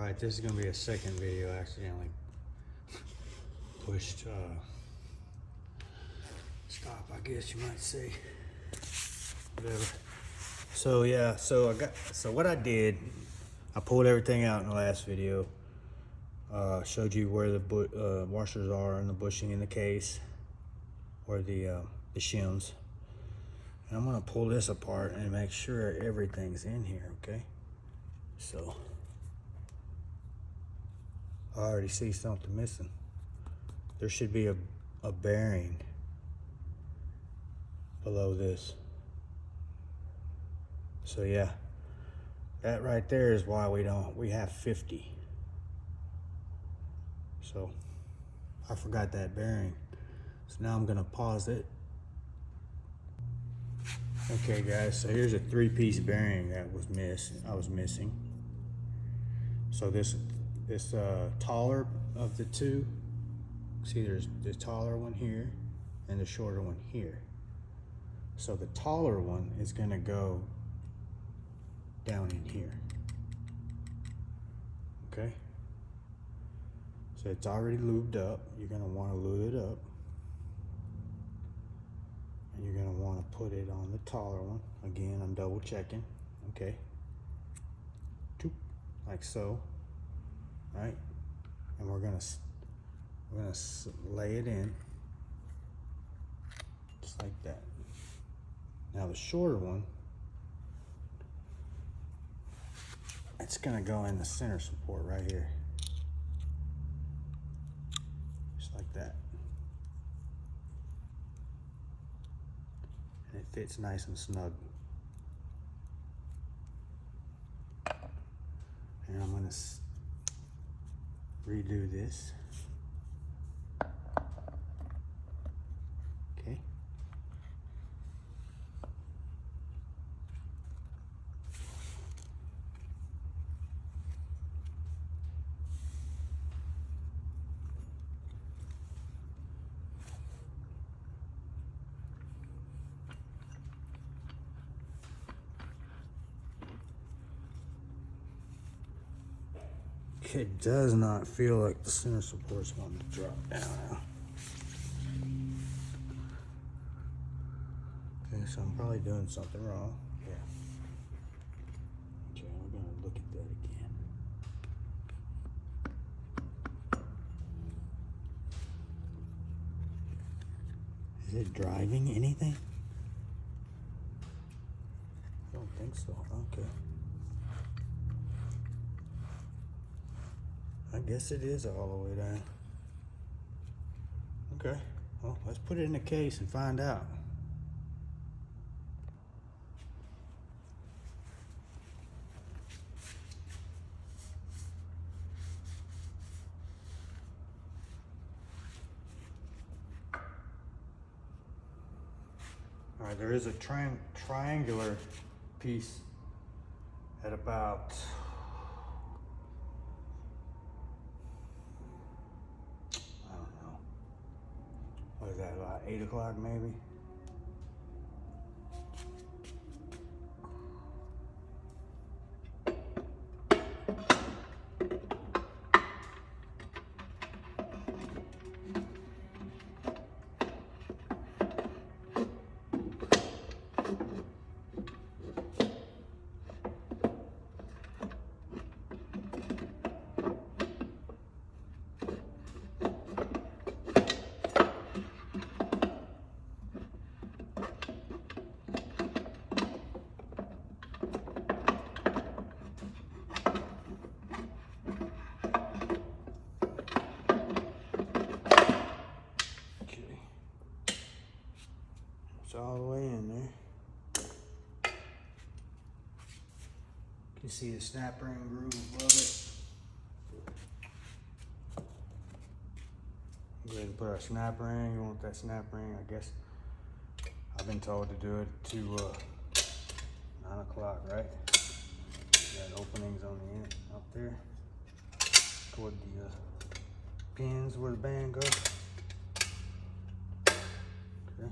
Alright, this is gonna be a second video. I accidentally pushed stop, I guess you might say. Whatever. So yeah, so what I did, I pulled everything out in the last video. Showed you where the washers are and the bushing in the case, or the shims. And I'm gonna pull this apart and make sure everything's in here, okay? So, I already see something missing. There should be a bearing below this. So yeah, that right there is why we have 50. So, I forgot that bearing. So now I'm gonna pause it. Okay guys, so here's a 3-piece bearing that I was missing. So this taller of the two, see there's the taller one here and the shorter one here. So the taller one is gonna go down in here, okay? So it's already lubed up. You're gonna wanna lube it up. And you're gonna wanna put it on the taller one. Again, I'm double checking, okay? Like so, right? And we're gonna lay it in, just like that. Now the shorter one, it's gonna go in the center support right here. Just like that. And it fits nice and snug. And I'm gonna redo this. Okay. It does not feel like the center support's wanting to drop down now. Okay, so I'm probably doing something wrong. Yeah. Okay, we're gonna look at that again. Is it driving anything? I don't think so. Okay. I guess it is all the way down. Okay, well, let's put it in the case and find out. All right, there is a triangular piece at about, what is that, about 8 o'clock maybe? It's all the way in there. You can see the snap ring groove above it. Go ahead and put our snap ring. You want that snap ring, I guess. I've been told to do it to 9 o'clock, right? Got openings on the end up there toward the pins where the band goes. Okay.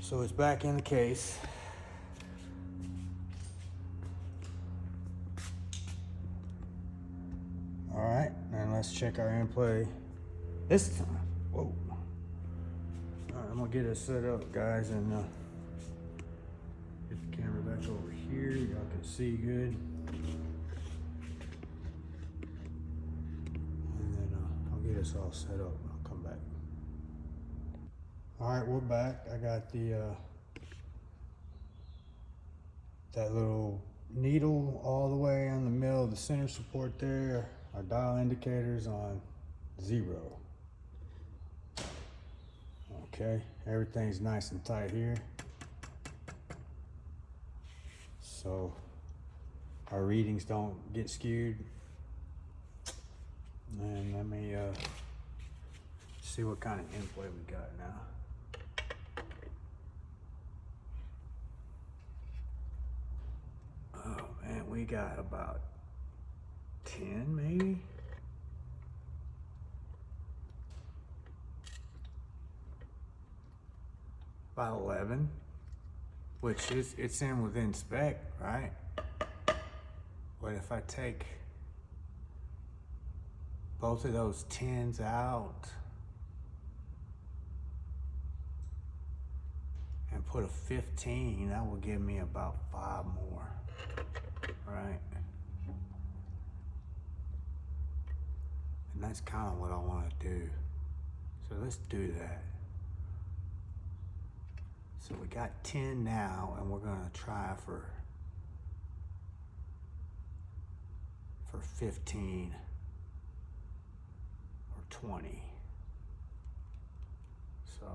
So it's back in the case. All right, and let's check our in-play this time. Whoa. All right, I'm gonna get it set up, guys, and get the camera back over here. Y'all can see good. And then I'll get us all set up. I'll come back. All right, we're back. I got the that little needle all the way in the middle of the center support there. Our dial indicators on 0. Okay, everything's nice and tight here. So our readings don't get skewed. And let me see what kind of in-play we got now. Oh man, we got about 10 maybe? About 11, which is, it's in within spec, right? But if I take both of those 10s out and put a 15, that will give me about 5 more, right? And that's kind of what I want to do. So let's do that. So we got 10 now, and we're gonna try for 15 or 20. So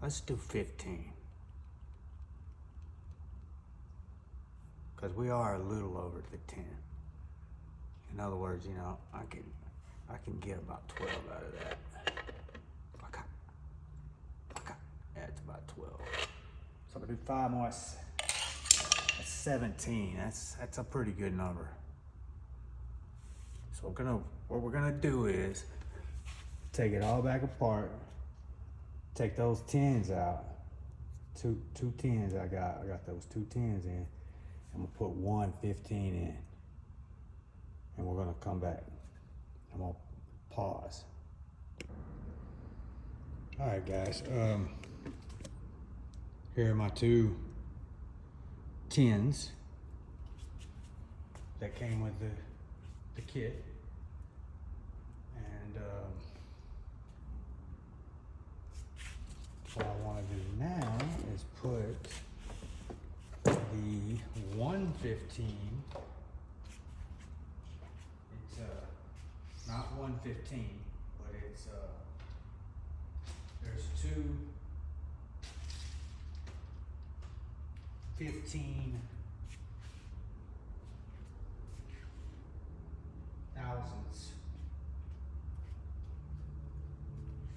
let's do 15. Because we are a little over the 10. In other words, you know, I can get about 12 out of that. Yeah, it's about 12. So I'm gonna do 5 more. That's 17. That's a pretty good number. So what we're gonna do is take it all back apart. Take those 10s out. Two 10s I got those 2 10s in. I'm gonna put 1 15 in. And we're gonna come back. I'm gonna pause. All right, guys. Here are my 2 10s that came with the kit. And what I want to do now is put the 115. It's not 115, but it's there's 2 15 thousandths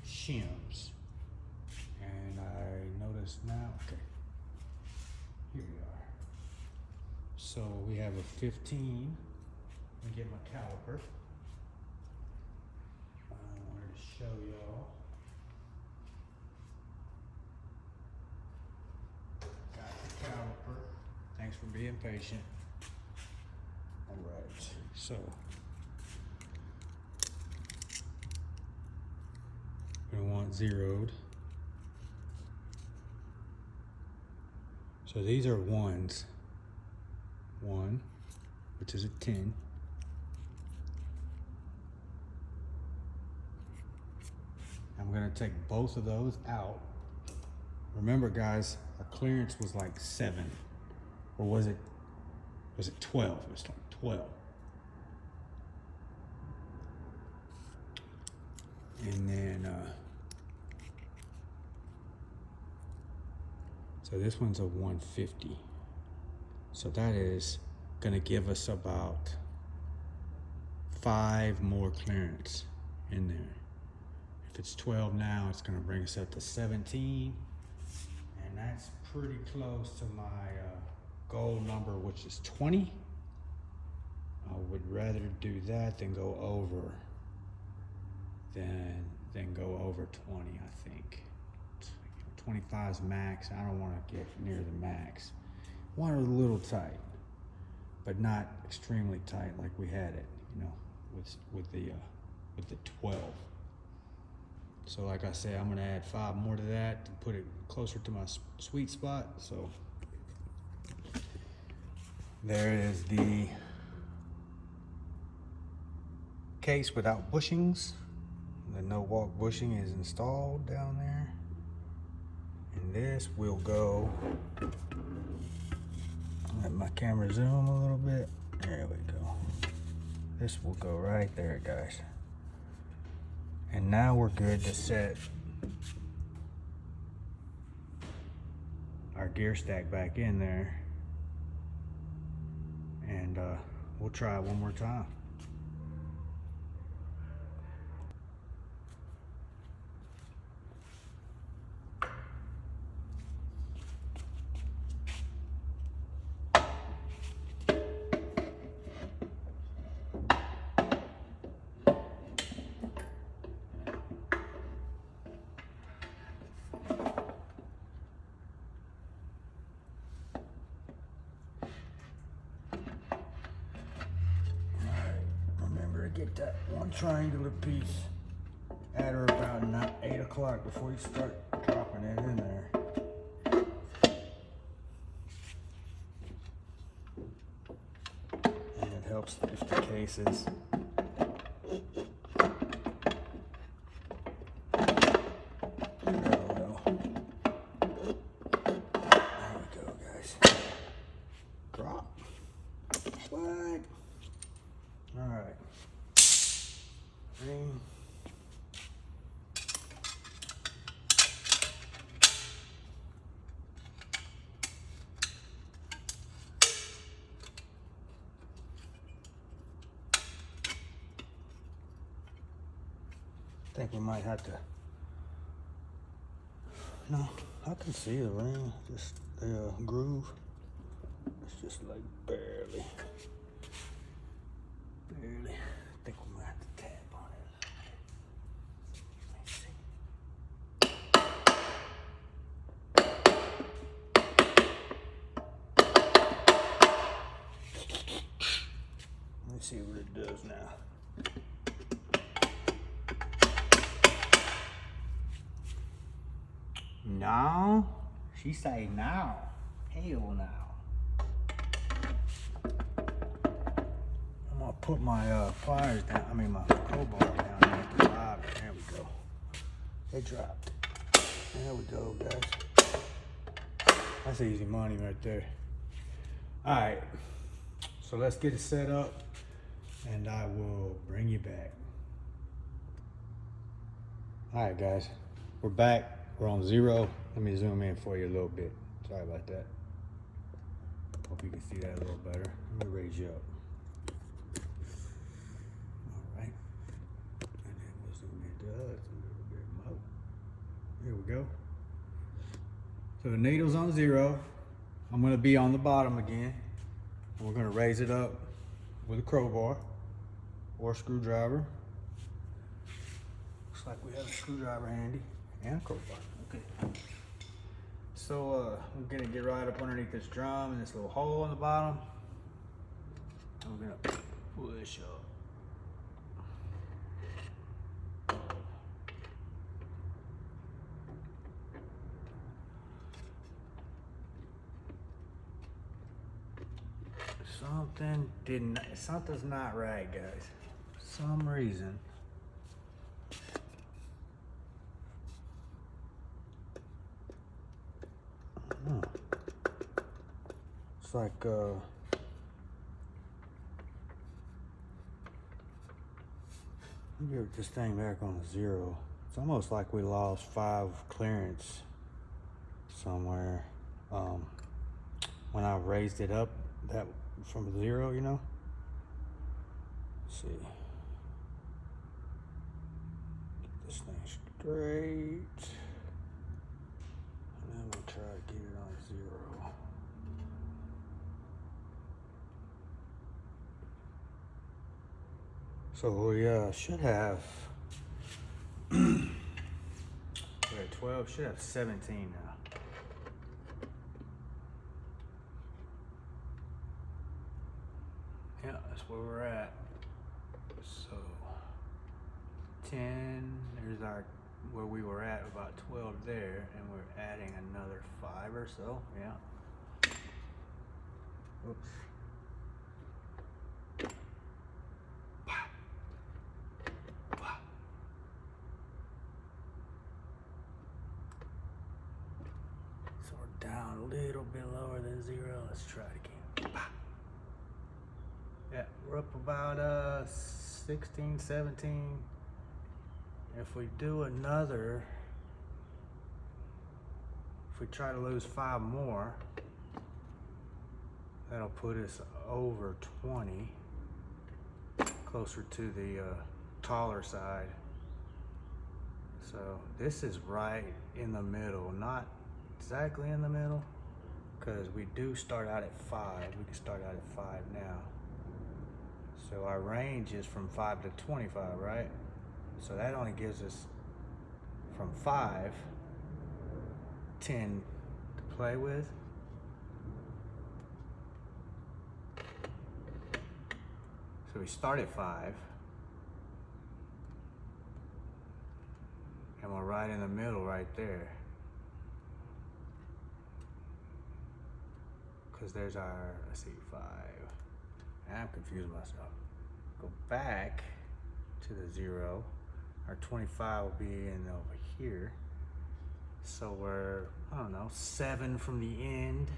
shims, and I notice now, okay, here we are. So we have a 15. Let me get my caliper. I wanted to show y'all. Got the caliper. Thanks for being patient. All right, so we want zeroed. So these are 1s. 1, which is a 10. I'm gonna take both of those out. Remember, guys, our clearance was like 7, or was it 12? It was like 12. And then, so this one's a 150. So that is gonna give us about 5 more clearance in there. If it's 12 now, it's gonna bring us up to 17. And that's pretty close to my goal number, which is 20. I would rather do that than go over than go over 20, I think. 25 is max. I don't want to get near the max. I want it a little tight. but not extremely tight like we had it, you know, with the 12. So like I said, I'm gonna add 5 more to that to put it closer to my sweet spot. So there is the case without bushings. The no walk bushing is installed down there. And this will go, let my camera zoom a little bit. There we go. This will go right there, guys. And now we're good to set our gear stack back in there. And we'll try it one more time. Get that one triangular piece at or about 8 o'clock before you start dropping it in there. And it helps lift the cases. I think we might have to. No, I can see the ring, just the groove. It's just like barely. I think we might have to tap on it. Let me see what it does now. No, she say no. Hell no. I'm gonna put my pliers down. I mean my crowbar down there at the bottom. There we go. They dropped. There we go, guys. That's easy money right there. All right, so let's get it set up, and I will bring you back. All right, guys, we're back. We're on 0. Let me zoom in for you a little bit. Sorry about that. Hope you can see that a little better. Let me raise you up. All right. And then we'll zoom into us a little bit more. Here we go. So the needle's on 0. I'm going to be on the bottom again. And we're going to raise it up with a crowbar or a screwdriver. Looks like we have a screwdriver handy. And a crowbar. Okay. So I'm gonna get right up underneath this drum and this little hole in the bottom. And we're gonna push up. Something's not right, guys. For some reason. It's like get this thing back on 0. It's almost like we lost 5 clearance somewhere when I raised it up that from 0, you know. Let's see. Get this thing straight. And then we'll try to get it on 0. So we should have, we're at 12, should have 17 now. Yeah, that's where we're at. So 10, there's our where we were at, about 12 there, and we're adding another 5 or so. Yeah. Oops. So we're down a little bit lower than 0. Let's try it again. Yeah, we're up about 16, 17. If we do another, if we try to lose 5 more, that'll put us over 20, closer to the taller side. So this is right in the middle, not exactly in the middle, because we do start out at 5. We can start out at 5 now. So our range is from 5 to 25, right? So that only gives us from 5, 10 to play with. So we start at 5, and we're right in the middle right there. Because there's our, let's see, 5. I'm confusing myself. Go back to the 0. Our 25 will be in over here. So we're, I don't know, 7 from the end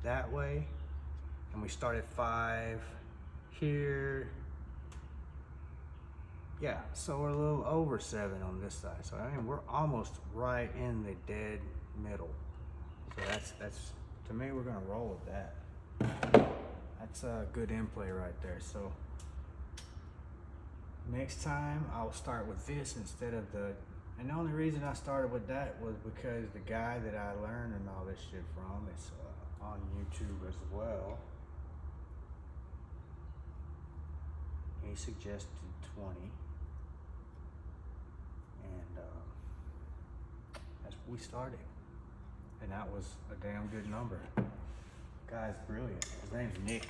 that way. And we start at 5 here. Yeah, so we're a little over 7 on this side. So I mean, we're almost right in the dead middle. So that's to me, we're gonna roll with that. That's a good in play right there. So next time I'll start with this instead of and the only reason I started with that was because the guy that I learned and all this shit from is on YouTube as well. He suggested 20, and that's what we started, and that was a damn good number. Guy's brilliant. His name's Nick.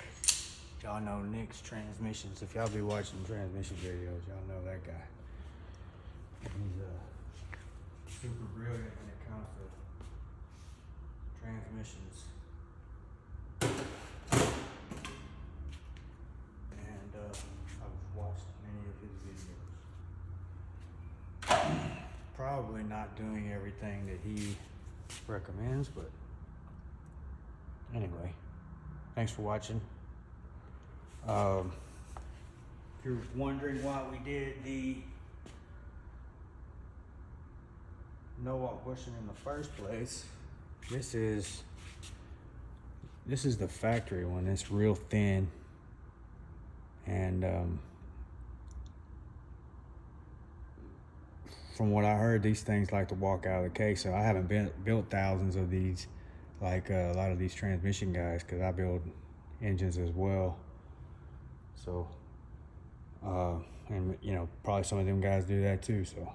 Y'all know Nick's Transmissions. If y'all be watching transmission videos, y'all know that guy. He's super brilliant when it comes to transmissions. And I've watched many of his videos. Probably not doing everything that he recommends, but anyway, thanks for watching. If you're wondering why we did the no-walk bushing in the first place, this is the factory one. It's real thin, and from what I heard, these things like to walk out of the case. So I haven't built thousands of these like a lot of these transmission guys, because I build engines as well. So and you know, probably some of them guys do that too. So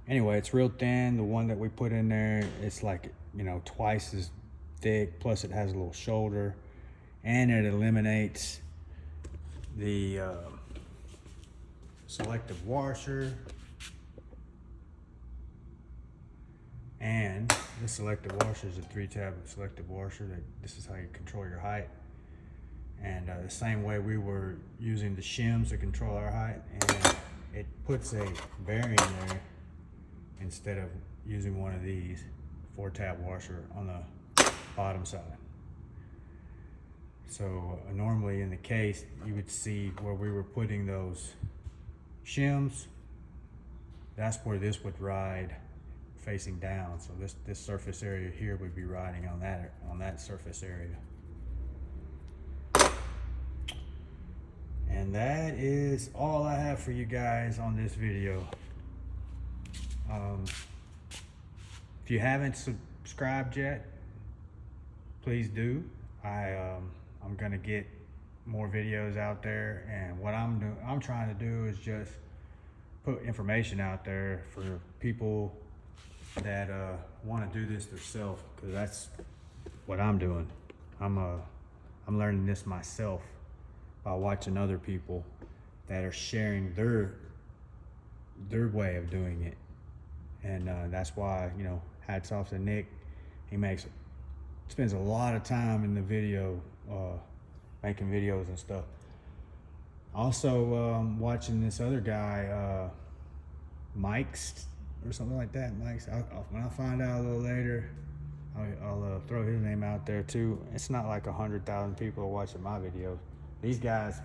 anyway, it's real thin. The one that we put in there, it's like, you know, twice as thick, plus it has a little shoulder, and it eliminates the selective washer. And the selective washer is a 3-tab selective washer. This is how you control your height. And the same way we were using the shims to control our height, and it puts a bearing there instead of using one of these 4-tab washer on the bottom side. So normally in the case, you would see where we were putting those shims, that's where this would ride facing down. So this surface area here would be riding on that surface area. And that is all I have for you guys on this video. If you haven't subscribed yet, please do. I'm gonna get more videos out there, and what I'm trying to do is just put information out there for people that want to do this themselves, because that's what I'm doing. I'm learning this myself by watching other people that are sharing their way of doing it. And that's why, you know, hats off to Nick. He spends a lot of time in the video, making videos and stuff. Also, watching this other guy, Mike's or something like that. Mike's. When I find out a little later, I'll throw his name out there too. It's not like 100,000 people are watching my videos. These guys,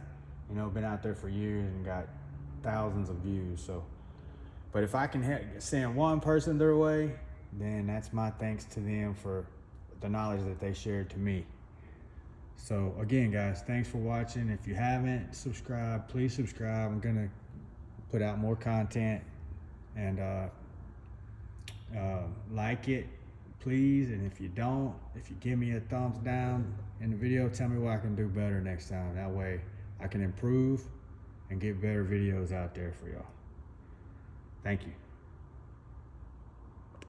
you know, been out there for years and got thousands of views. So, but if I can send one person their way, then that's my thanks to them for the knowledge that they shared to me. So again, guys, thanks for watching. If you haven't subscribed, please subscribe. I'm gonna put out more content, and like it, please. And if you don't, if you give me a thumbs down in the video, tell me what I can do better next time. That way I can improve and get better videos out there for y'all. Thank you.